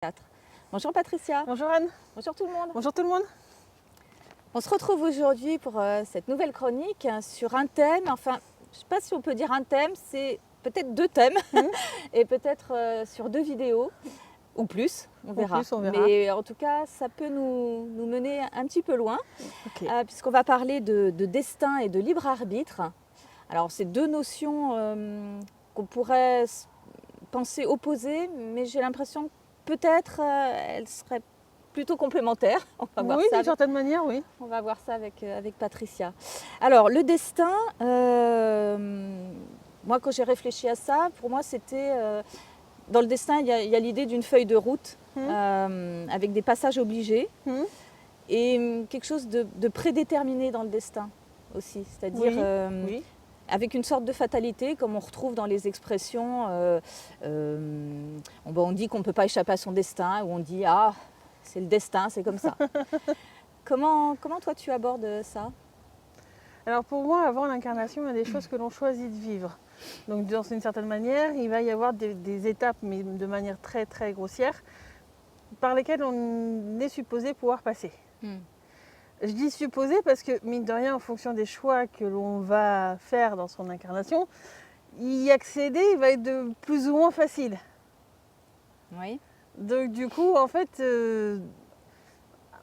4. Bonjour Patricia. Bonjour Anne. Bonjour tout le monde. Bonjour tout le monde. On se retrouve aujourd'hui pour cette nouvelle chronique sur un thème, enfin je ne sais pas si on peut dire un thème, c'est peut-être deux thèmes et peut-être sur deux vidéos ou plus, on verra. Mais en tout cas ça peut nous mener un petit peu loin puisqu'on va parler de destin et de libre arbitre. Alors c'est deux notions qu'on pourrait penser opposées, mais j'ai l'impression que peut-être elles seraient plutôt complémentaires. On va voir ça d'une certaine manière, oui. On va voir ça avec Patricia. Alors, le destin, moi, quand j'ai réfléchi à ça, pour moi, c'était... dans le destin, il y a l'idée d'une feuille de route avec des passages obligés et quelque chose de prédéterminé dans le destin aussi. C'est-à-dire... avec une sorte de fatalité, comme on retrouve dans les expressions, on dit qu'on ne peut pas échapper à son destin, ou on dit « Ah, c'est le destin, c'est comme ça ». Comment toi tu abordes ça? Alors pour moi, avant l'incarnation, il y a des choses que l'on choisit de vivre. Donc dans une certaine manière, il va y avoir des étapes, mais de manière très très grossière, par lesquelles on est supposé pouvoir passer. Je dis supposé parce que, mine de rien, en fonction des choix que l'on va faire dans son incarnation, y accéder va être de plus ou moins facile. Oui. Donc du coup, en fait,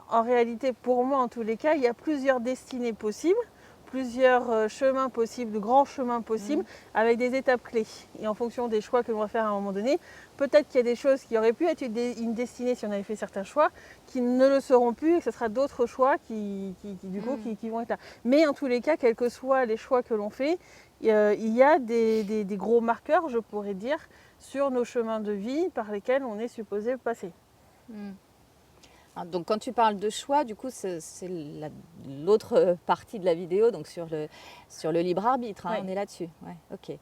en réalité, pour moi, en tous les cas, il y a plusieurs destinées possibles, plusieurs chemins possibles, de grands chemins possibles, avec des étapes clés. Et en fonction des choix que l'on va faire à un moment donné, peut-être qu'il y a des choses qui auraient pu être une destinée si on avait fait certains choix, qui ne le seront plus et que ce sera d'autres choix qui vont être là. Mais en tous les cas, quels que soient les choix que l'on fait, il y a des gros marqueurs, je pourrais dire, sur nos chemins de vie par lesquels on est supposé passer. Donc quand tu parles de choix, du coup c'est l'autre partie de la vidéo, donc sur le libre arbitre, on est là-dessus. Ouais, ok.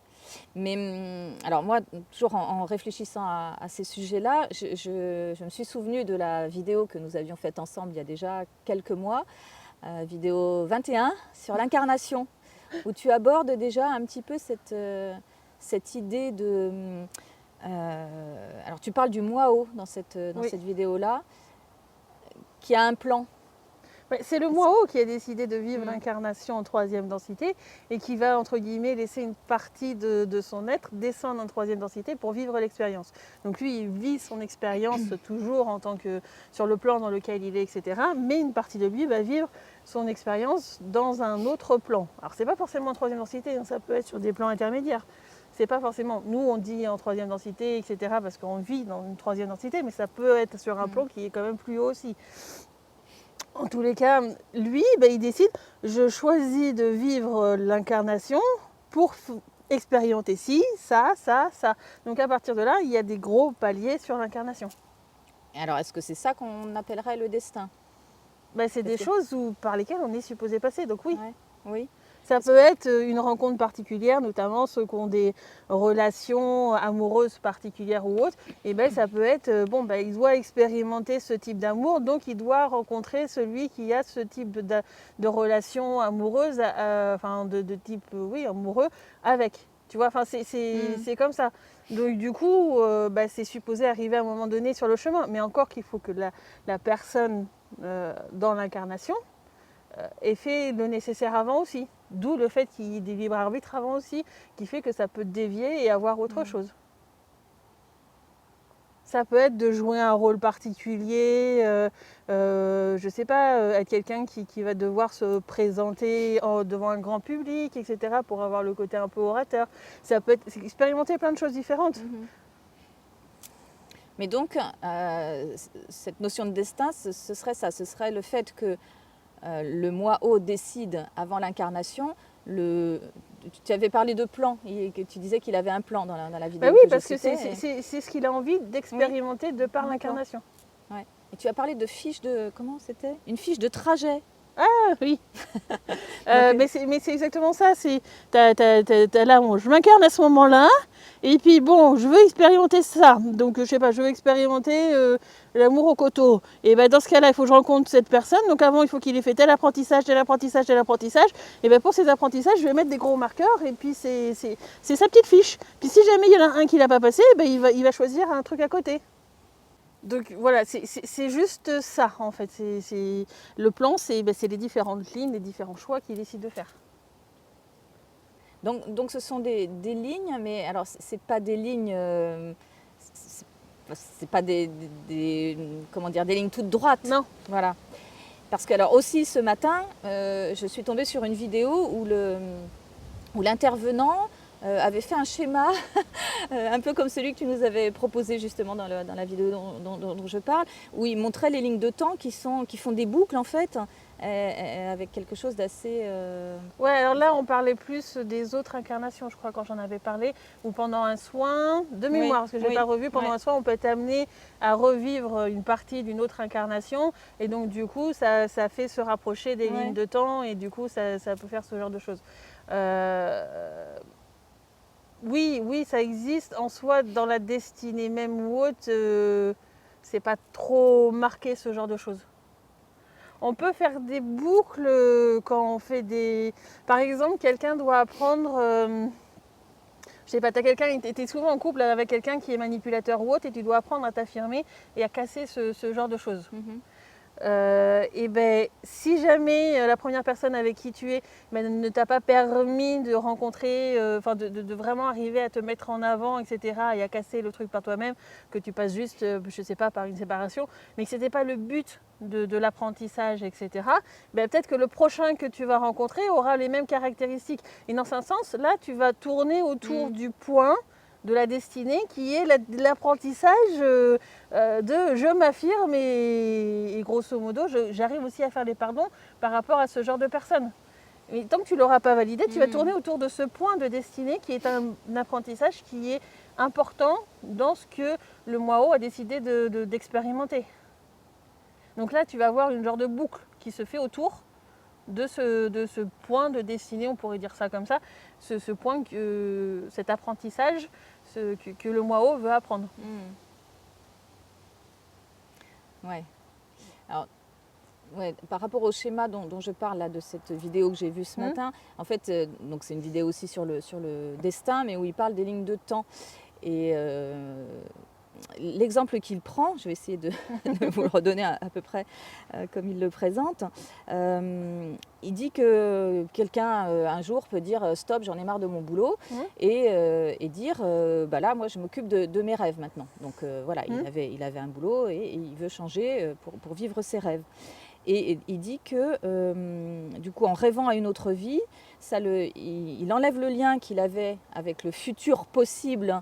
Mais alors moi, toujours en réfléchissant à ces sujets-là, je me suis souvenue de la vidéo que nous avions faite ensemble il y a déjà quelques mois, vidéo 21 sur l'incarnation, où tu abordes déjà un petit peu cette idée de... alors tu parles du moi-haut dans cette vidéo-là, qui a un plan. C'est le moi-haut qui a décidé de vivre l'incarnation en troisième densité et qui va, entre guillemets, laisser une partie de son être descendre en troisième densité pour vivre l'expérience. Donc lui, il vit son expérience toujours en tant que sur le plan dans lequel il est, etc. Mais une partie de lui va vivre son expérience dans un autre plan. Alors c'est pas forcément en troisième densité, ça peut être sur des plans intermédiaires. C'est pas forcément, nous on dit en troisième densité, etc. parce qu'on vit dans une troisième densité, mais ça peut être sur un plan qui est quand même plus haut aussi. En tous les cas, lui, il décide, je choisis de vivre l'incarnation pour expérimenter ci, ça, ça, ça. Donc à partir de là, il y a des gros paliers sur l'incarnation. Alors est-ce que c'est ça qu'on appellerait le destin? C'est des choses par lesquelles on est supposé passer, donc oui. Oui. Ça peut être une rencontre particulière, notamment ceux qui ont des relations amoureuses particulières ou autres. Et ça peut être, il doit expérimenter ce type d'amour, donc il doit rencontrer celui qui a ce type de relation amoureuse, de type amoureux avec. Tu vois, c'est comme ça. Donc du coup, c'est supposé arriver à un moment donné sur le chemin. Mais encore qu'il faut que la personne dans l'incarnation ait fait le nécessaire avant aussi. D'où le fait qu'il y ait des libres arbitres avant aussi, qui fait que ça peut dévier et avoir autre chose. Ça peut être de jouer un rôle particulier, je sais pas, être quelqu'un qui va devoir se présenter devant un grand public, etc. pour avoir le côté un peu orateur. Ça peut être expérimenter plein de choses différentes. Mais donc, cette notion de destin, ce serait ça, ce serait le fait que le moi-haut décide avant l'incarnation. Tu avais parlé de plan, et que tu disais qu'il avait un plan dans la vidéo. Oui, parce que c'est ce qu'il a envie d'expérimenter de par l'incarnation. Ouais. Et tu as parlé de fiche de... Comment c'était? Une fiche de trajet. Ah oui. Mais c'est exactement ça. Là, je m'incarne à ce moment-là. Et puis je veux expérimenter ça. Donc je sais pas, je veux expérimenter l'amour au coteau. Et dans ce cas-là, il faut que je rencontre cette personne. Donc avant, il faut qu'il ait fait tel apprentissage, tel apprentissage, tel apprentissage. Et pour ces apprentissages, je vais mettre des gros marqueurs. Et puis c'est sa petite fiche. Puis si jamais il y en a un qui l'a pas passé, il va choisir un truc à côté. Donc voilà, c'est juste ça en fait. Le plan, c'est les différentes lignes, les différents choix qu'il décide de faire. Donc ce sont des lignes, mais alors c'est pas des lignes, c'est pas comment dire, des lignes toutes droites. Non. Voilà. Parce que alors aussi ce matin, je suis tombée sur une vidéo où l'intervenant avait fait un schéma un peu comme celui que tu nous avais proposé justement dans la vidéo dont je parle, où il montrait les lignes de temps qui font des boucles en fait, avec quelque chose d'assez... Ouais, alors là, on parlait plus des autres incarnations, je crois, quand j'en avais parlé, où pendant un soin, de mémoire, parce que je n'ai pas revu, pendant un soin, on peut être amené à revivre une partie d'une autre incarnation, et donc du coup, ça fait se rapprocher des lignes de temps, et du coup, ça peut faire ce genre de choses. Oui, ça existe en soi dans la destinée même ou autre, c'est pas trop marqué ce genre de choses. On peut faire des boucles quand on fait des... Par exemple, quelqu'un doit apprendre... je sais pas, tu es souvent en couple avec quelqu'un qui est manipulateur ou autre et tu dois apprendre à t'affirmer et à casser ce genre de choses. Et ben, si jamais la première personne avec qui tu es ne t'a pas permis de rencontrer, de vraiment arriver à te mettre en avant, etc., et à casser le truc par toi-même, que tu passes juste, je sais pas, par une séparation, mais que ce n'était pas le but de l'apprentissage, etc., ben, peut-être que le prochain que tu vas rencontrer aura les mêmes caractéristiques. Et dans un sens, là, tu vas tourner autour du point de la destinée qui est l'apprentissage de je m'affirme et grosso modo j'arrive aussi à faire des pardons par rapport à ce genre de personnes. Mais tant que tu ne l'auras pas validé, tu vas tourner autour de ce point de destinée qui est un apprentissage qui est important dans ce que le Mwao a décidé d'expérimenter. Donc là, tu vas avoir une genre de boucle qui se fait autour de ce point de destinée, on pourrait dire ça comme ça, ce point, cet apprentissage que le Mwao veut apprendre. Ouais. Alors, par rapport au schéma dont je parle là, de cette vidéo que j'ai vue ce matin, en fait, donc c'est une vidéo aussi sur le destin, mais où il parle des lignes de temps. Et l'exemple qu'il prend, je vais essayer de vous le redonner à peu près comme il le présente. Il dit que quelqu'un un jour peut dire stop, j'en ai marre de mon boulot et dire bah là, moi je m'occupe de mes rêves maintenant. Donc voilà, il avait un boulot et il veut changer pour vivre ses rêves. Et il dit que du coup, en rêvant à une autre vie, il enlève le lien qu'il avait avec le futur possible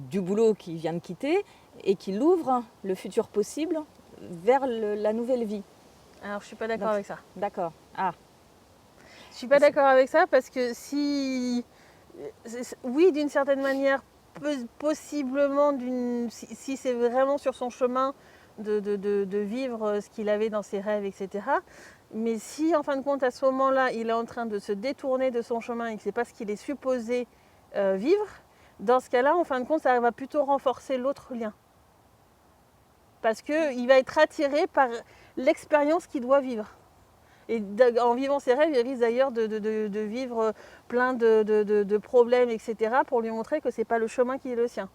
du boulot qu'il vient de quitter et qu'il ouvre le futur possible vers la nouvelle vie. Alors, je ne suis pas d'accord avec ça. D'accord. Ah. Je ne suis pas d'accord avec ça parce que oui, d'une certaine manière, possiblement, si c'est vraiment sur son chemin de vivre ce qu'il avait dans ses rêves, etc. Mais si, en fin de compte, à ce moment-là, il est en train de se détourner de son chemin et que ce n'est pas ce qu'il est supposé vivre, dans ce cas-là, en fin de compte, ça va plutôt renforcer l'autre lien. Parce qu'il va être attiré par l'expérience qu'il doit vivre. Et en vivant ses rêves, il risque d'ailleurs de vivre plein de problèmes, etc., pour lui montrer que ce n'est pas le chemin qui est le sien.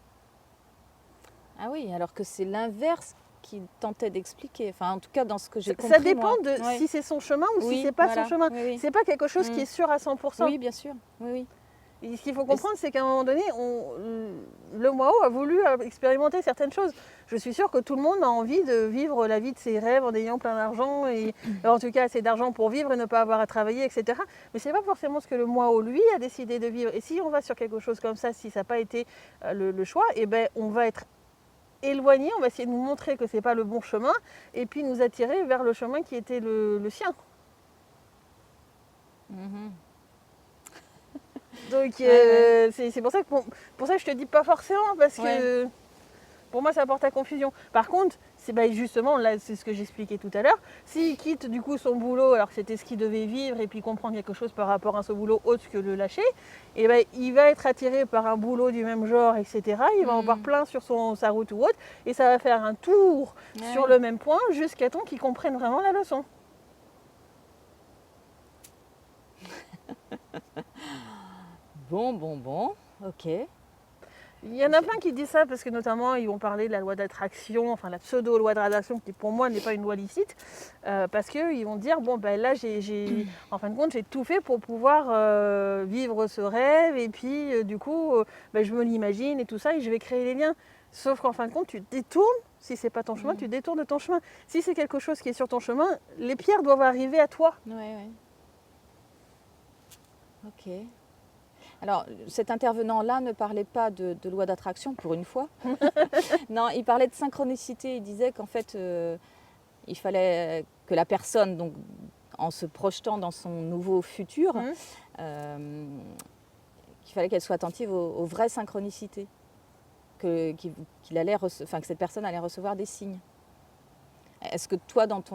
Ah oui, alors que c'est l'inverse qu'il tentait d'expliquer. Enfin, en tout cas, dans ce que j'ai compris. Ça dépend de si c'est son chemin ou si c'est pas son chemin. Oui. C'est pas quelque chose qui est sûr à 100%. Oui, bien sûr. Oui. Et ce qu'il faut comprendre, c'est qu'à un moment donné, le Mwao a voulu expérimenter certaines choses. Je suis sûre que tout le monde a envie de vivre la vie de ses rêves en ayant plein d'argent, et en tout cas assez d'argent pour vivre et ne pas avoir à travailler, etc. Mais ce n'est pas forcément ce que le Mwao, lui, a décidé de vivre. Et si on va sur quelque chose comme ça, si ça n'a pas été le choix, eh ben, on va être éloigné, on va essayer de nous montrer que ce n'est pas le bon chemin, et puis nous attirer vers le chemin qui était le sien. Donc c'est pour ça que je te dis pas forcément, parce que pour moi ça porte à confusion. Par contre, c'est justement, là c'est ce que j'expliquais tout à l'heure, s'il quitte du coup son boulot alors que c'était ce qu'il devait vivre et puis comprendre quelque chose par rapport à ce boulot autre que le lâcher, et il va être attiré par un boulot du même genre, etc. Il va en voir plein sur sa route ou autre, et ça va faire un tour sur le même point jusqu'à temps qu'il comprenne vraiment la leçon. Bon, ok. Il y en a plein qui disent ça parce que notamment ils vont parler de la loi d'attraction, enfin la pseudo-loi de d'attraction qui pour moi n'est pas une loi licite, parce qu'ils vont dire bon ben là en fin de compte j'ai tout fait pour pouvoir vivre ce rêve et puis du coup ben, je me l'imagine et tout ça et je vais créer les liens. Sauf qu'en fin de compte tu détournes, si c'est pas ton chemin, tu détournes de ton chemin. Si c'est quelque chose qui est sur ton chemin, les pierres doivent arriver à toi. Ouais. Ok. Alors, cet intervenant-là ne parlait pas de loi d'attraction, pour une fois. Non, il parlait de synchronicité. Il disait qu'en fait, il fallait que la personne, donc, en se projetant dans son nouveau futur, qu'il fallait qu'elle soit attentive aux vraies synchronicités. Que cette personne allait recevoir des signes. Est-ce que toi, dans ta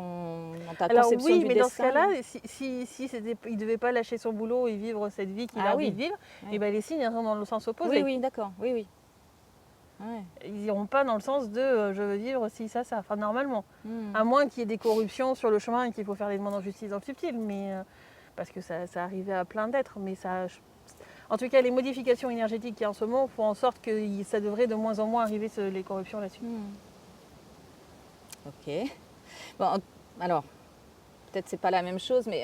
conception du destin... Oui, mais dans ce cas-là, si il ne devait pas lâcher son boulot et vivre cette vie qu'il a envie de vivre, et ben les signes iront dans le sens opposé. Oui, d'accord. Oui. Ouais. Ils n'iront pas dans le sens de je veux vivre si ça, enfin normalement. À moins qu'il y ait des corruptions sur le chemin et qu'il faut faire les demandes en justice dans le subtil, mais, parce que ça arrivait à plein d'êtres. Mais ça, en tout cas, les modifications énergétiques qu'il y a en ce moment font en sorte que ça devrait de moins en moins arriver les corruptions là-dessus. Ok. Bon, alors, peut-être c'est pas la même chose, mais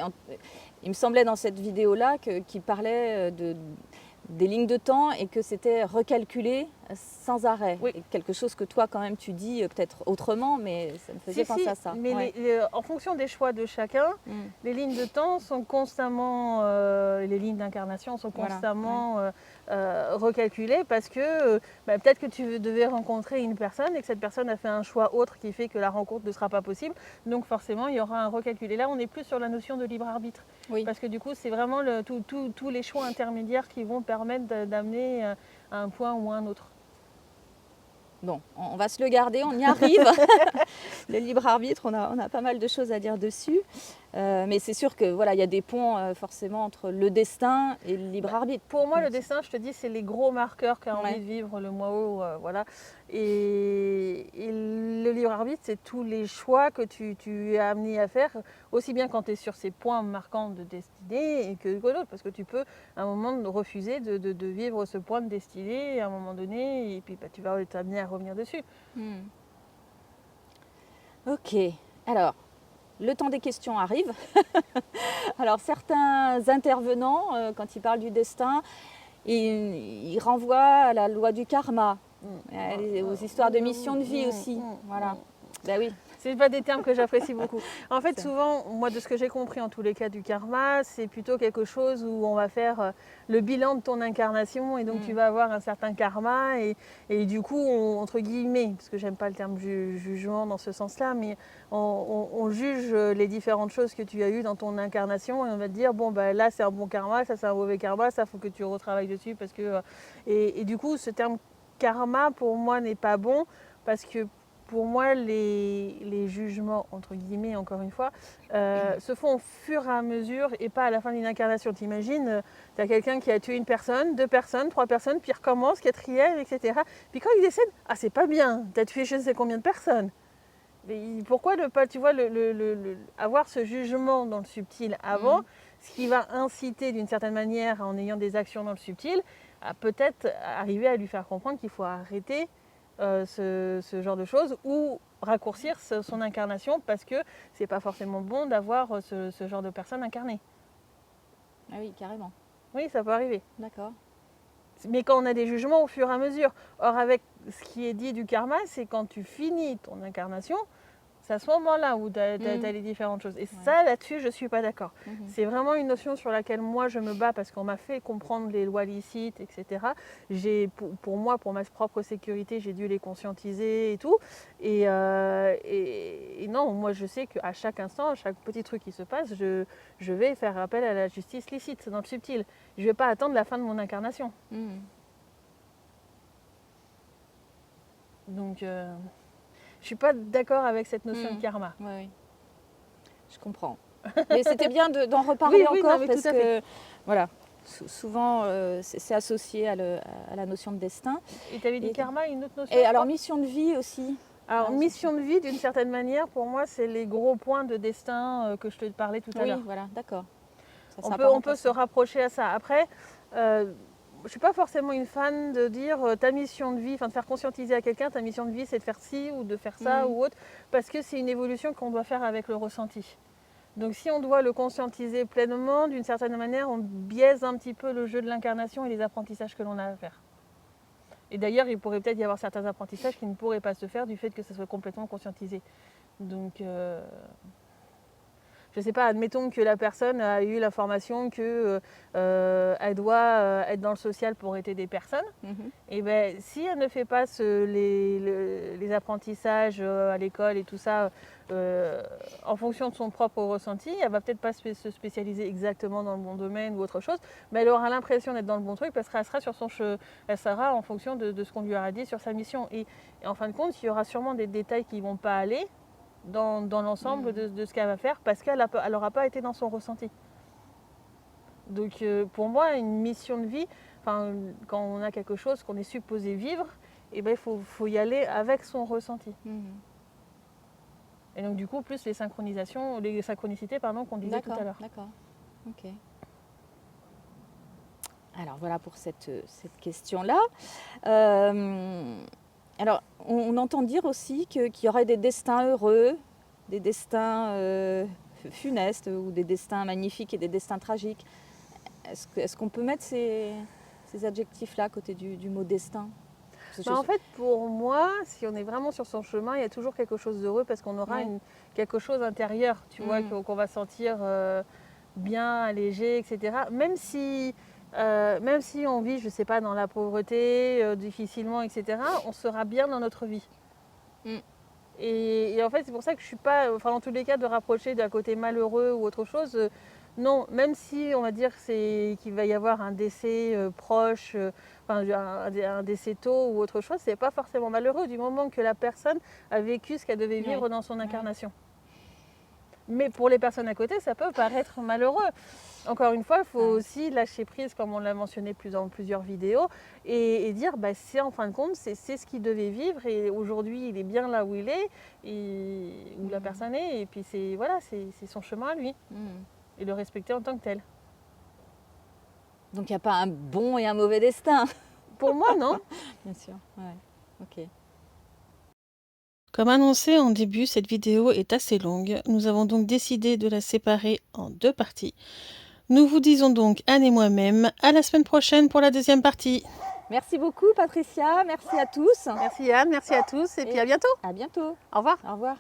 il me semblait dans cette vidéo-là qu'il parlait des lignes de temps et que c'était recalculé sans arrêt. Oui. Et quelque chose que toi, quand même, tu dis peut-être autrement, mais ça me faisait penser à ça. Mais en fonction des choix de chacun, les lignes de temps sont constamment, les lignes d'incarnation sont constamment recalculées parce que peut-être que tu devais rencontrer une personne et que cette personne a fait un choix autre qui fait que la rencontre ne sera pas possible. Donc forcément, il y aura un recalcul. Et là, on est plus sur la notion de libre arbitre. Oui. Parce que du coup, c'est vraiment tous les choix intermédiaires qui vont permettre d'amener à un point ou à un autre. Bon, on va se le garder, on y arrive. Le libre arbitre, on a pas mal de choses à dire dessus. Mais c'est sûr que voilà, il y a des ponts forcément entre le destin et le libre arbitre. Pour moi, le destin, je te dis, c'est les gros marqueurs qu'a envie de vivre le Mwao, voilà. Et le libre arbitre, c'est tous les choix que tu es amené à faire, aussi bien quand tu es sur ces points marquants de destinée que d'autres, parce que tu peux à un moment refuser de vivre ce point de destinée à un moment donné, et puis tu vas t'amener à revenir dessus. Ok, alors, le temps des questions arrive. Alors, certains intervenants, quand ils parlent du destin, ils renvoient à la loi du karma, aux histoires de mission de vie aussi. Voilà. Ben oui. C'est pas des termes que j'apprécie beaucoup. En fait, souvent, moi, de ce que j'ai compris en tous les cas du karma, c'est plutôt quelque chose où on va faire le bilan de ton incarnation et donc tu vas avoir un certain karma et du coup, entre guillemets, parce que j'aime pas le terme jugement dans ce sens-là, mais on juge les différentes choses que tu as eues dans ton incarnation et on va te dire, bon, bah, là, c'est un bon karma, ça, c'est un mauvais karma, ça, faut que tu retravailles dessus parce que... Et du coup, ce terme karma, pour moi, n'est pas bon parce que pour moi, les jugements, entre guillemets, encore une fois, se font au fur et à mesure et pas à la fin d'une incarnation. T'imagines, tu as quelqu'un qui a tué une personne, 2 personnes, 3 personnes, puis il recommence, 4e, etc. Puis quand il décède, ah, c'est pas bien, tu as tué je ne sais combien de personnes. Mais pourquoi ne pas, tu vois, avoir ce jugement dans le subtil avant, ce qui va inciter d'une certaine manière, en ayant des actions dans le subtil, à peut-être arriver à lui faire comprendre qu'il faut arrêter ce genre de choses ou raccourcir son incarnation parce que c'est pas forcément bon d'avoir ce genre de personne incarnée. Ah oui, carrément. Oui, ça peut arriver. D'accord. Mais quand on a des jugements au fur et à mesure. Or, avec ce qui est dit du karma, c'est quand tu finis ton incarnation, c'est à ce moment-là où tu as les différentes choses. Et ça, là-dessus, je ne suis pas d'accord. C'est vraiment une notion sur laquelle moi, je me bats parce qu'on m'a fait comprendre les lois licites, etc. Pour moi, pour ma propre sécurité, j'ai dû les conscientiser et tout. Et non, moi, je sais qu'à chaque instant, à chaque petit truc qui se passe, je vais faire appel à la justice licite, dans le subtil. Je ne vais pas attendre la fin de mon incarnation. Donc... je ne suis pas d'accord avec cette notion de karma. Oui, je comprends. Mais c'était bien d'en reparler encore parce que voilà, souvent c'est associé à la notion de destin. Et tu avais dit karma, une autre notion? Et alors mission de vie aussi. Alors mission de vie, d'une certaine manière, pour moi, c'est les gros points de destin que je te parlais tout à l'heure. Oui, voilà, d'accord. On peut se rapprocher à ça. Après, je suis pas forcément une fan de dire ta mission de vie, enfin de faire conscientiser à quelqu'un ta mission de vie c'est de faire ci ou de faire ça ou autre, parce que c'est une évolution qu'on doit faire avec le ressenti. Donc si on doit le conscientiser pleinement, d'une certaine manière, on biaise un petit peu le jeu de l'incarnation et les apprentissages que l'on a à faire. Et d'ailleurs, il pourrait peut-être y avoir certains apprentissages qui ne pourraient pas se faire du fait que ça soit complètement conscientisé. Donc, je ne sais pas, admettons que la personne a eu l'information qu'elle doit être dans le social pour aider des personnes. Et ben, si elle ne fait pas les apprentissages à l'école et tout ça en fonction de son propre ressenti, elle va peut-être pas se spécialiser exactement dans le bon domaine ou autre chose, mais elle aura l'impression d'être dans le bon truc parce qu'elle sera sur elle sera en fonction de ce qu'on lui aura dit sur sa mission. Et en fin de compte, il y aura sûrement des détails qui ne vont pas aller dans l'ensemble de ce qu'elle va faire parce qu'elle n'aura pas été dans son ressenti. Donc pour moi, une mission de vie, quand on a quelque chose qu'on est supposé vivre, eh ben, il faut y aller avec son ressenti. Et donc du coup, plus les synchronicités qu'on disait tout à l'heure. D'accord, ok. Alors voilà pour cette question-là. Alors, on entend dire aussi qu'il y aurait des destins heureux, des destins funestes ou des destins magnifiques et des destins tragiques. Est-ce qu'on peut mettre ces adjectifs-là à côté du mot destin? En fait, pour moi, si on est vraiment sur son chemin, il y a toujours quelque chose d'heureux parce qu'on aura quelque chose intérieur, tu vois, qu'on va sentir bien, allégé, etc. Même si on vit, je ne sais pas, dans la pauvreté, difficilement, etc., on sera bien dans notre vie. Et en fait, c'est pour ça que je ne suis pas, en tous les cas, de rapprocher d'un côté malheureux ou autre chose. Non, même si on va dire qu'il va y avoir un décès proche, un décès tôt ou autre chose, c'est pas forcément malheureux du moment que la personne a vécu ce qu'elle devait vivre dans son incarnation. Mais pour les personnes à côté, ça peut paraître malheureux. Encore une fois, il faut aussi lâcher prise, comme on l'a mentionné dans plusieurs vidéos, et dire, c'est en fin de compte, c'est ce qu'il devait vivre, et aujourd'hui, il est bien là où il est, où la personne est, et puis c'est son chemin à lui, et le respecter en tant que tel. Donc il n'y a pas un bon et un mauvais destin? Pour moi, non. Bien sûr, ok. Comme annoncé en début, cette vidéo est assez longue. Nous avons donc décidé de la séparer en 2 parties. Nous vous disons donc, Anne et moi-même, à la semaine prochaine pour la 2e partie. Merci beaucoup Patricia, merci à tous. Merci Anne, merci à tous et puis à bientôt. À bientôt. Au revoir. Au revoir.